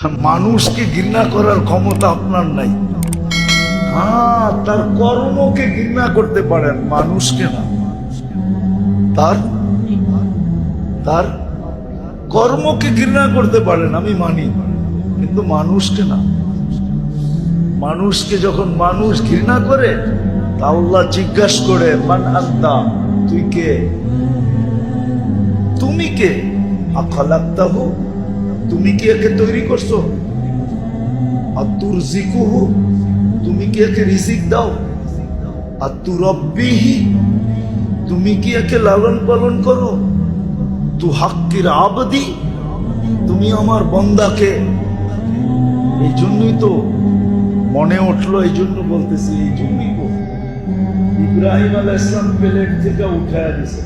মানুষকে ঘৃণা করার ক্ষমতা আপনার নাই। হ্যাঁ, তার কর্মকে ঘৃণা করতে পারেন, মানুষকে না। তার তার কর্মকে ঘৃণা করতে পারেন, আমি মানি, কিন্তু মানুষকে না। মানুষকে যখন মানুষ ঘৃণা করে, তা আল্লাহ জিজ্ঞাসা করে, মান আনতা, তুই কে? তুমি কে? আখালাক্তাহু, তুমি কি একে তৈরি করছো? আর তুরজিকুহু, তুমি কি একে রিজিক দাও? আর তুরব্বিহি, তুমি কি একে লালন পালন করো? তু হাক্কির আবদি, তুমি আমার বন্দাকে। এই জন্যই তো মনে উঠলো, এই জন্য বলতেছি, এই জন্যই তো ইব্রাহিম আলাইহিস সালাম প্লেট থেকে উঠায় দিছে।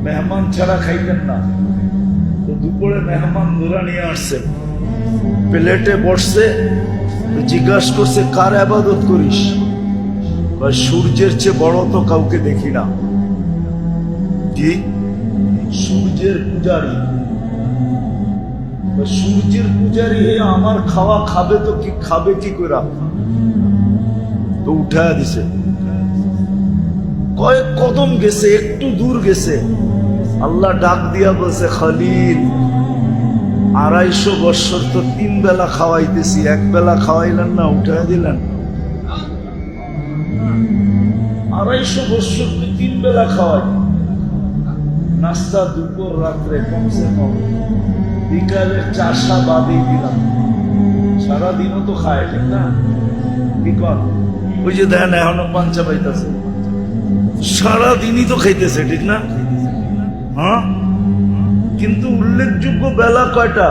মেহমান ছাড়া খাইতেন না, তো দুপুরে মেহমান ধরা নিয়ে আসছে, প্লেটে বসছে, জিজ্ঞাসা করছে, কার ইবাদত করিস? সূর্যের চেয়ে বড় তো কাউকে দেখি না। কি? সূর্যের পূজারী। সূর্যের পূজারী হয়ে আমার খাওয়া খাবে তো কি, খাবে কি করে? তো উঠায় দিছে। কয়েক কদম গেছে, একটু দূর গেছে, আল্লাহ ডাক দিয়া বলছে, খলিল, 250 বছর তো 3 বেলা খাওয়াইতেছি, 1 বেলা খাওয়াইলেন না, উঠায় দিলেন। 250 বছর তো 3 বেলা খাওয়াই, নাস্তা, দুপুর, রাত্রে, কমসে কম বিকালের চাষা বাদেই দিলাম। সারাদিনও তো খায়, ঠিক না? কি কর? ওই যে দেখেন এখনো পাঞ্চা পাইতেছে, সারাদিনই তো খাইতেছে, ঠিক না? হ্যাঁ, কিন্তু উল্লেখযোগ্য বেলা কয়টা?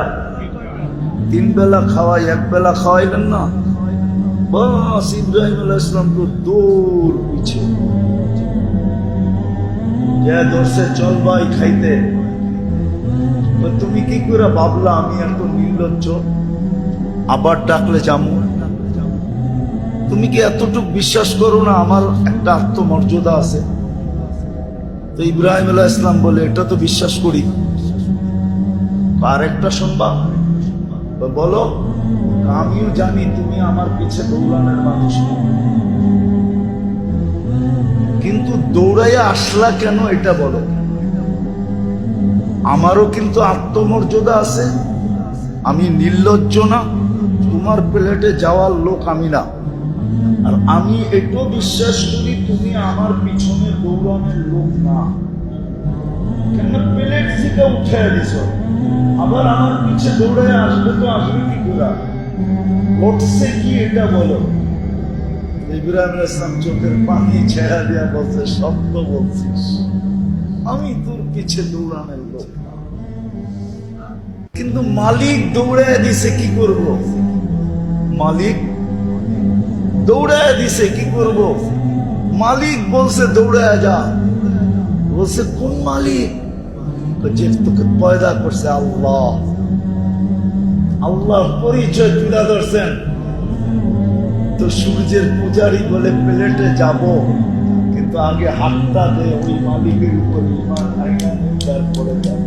3 বেলা খাওয়াই, 1 বেলা খাওয়াইলেন না, বাস ইব্রাহিম আলাইহিস সালাম তো দৌড় পিছে ধরছে, চল ভাই খাইতে। তুমি কি করে ভাবলা আমি এত নির্লজ্জ, আবার ডাকলে যাবো? তুমি কি এতটুক বিশ্বাস করো না আমার একটা আত্মমর্যাদা আছে? তো ইব্রাহিম আলাইহিস সালাম বলে, এটা তো বিশ্বাস করি, আর একটা শুনবা? বলো। আমিও জানি তুমি আমার পিছে দৌড়ানোর মানুষ, কিন্তু দৌড়াইয়া আসলা কেন এটা বলো। আমারও কিন্তু আত্মমর্যাদা আছে, আমি নির্লজ্জ না, তোমার প্লেটে যাওয়ার লোক আমি না। আর আমি এটাও বিশ্বাস করি তুমি আমার পিছনে দৌড়ানোর লোক না। কেন প্লেট থেকে উঠে দিছ, আবার আমার পিছে দৌড়ে আসবে, তো আসবে কি করে? ঘটছে কি এটা বলো। ইব্রাহিম আলাইহিস সালাম চোখের পানি ছেড়া দিয়া বলছে, সত্য বলছিস, আমি তোর পিছে দৌড়ানোর লোক। কিন্তু মালিক দৌড়ায় দিছে, কি করব? মালিক দৌড়ায় দিছে, কি করব? মালিক বলছে দৌড়ায় যা। বলছে কোন মালিক? যে তোকে পয়দা করছে আল্লাহ। আল্লাহ পরিচয় তুলে ধরছেন। তো সূর্যের পূজারী বলে প্লেটে যাব, কিন্তু আগে হাতটা দে ওই মালিকের উপর ইমান আইনা, তারপরে যাব।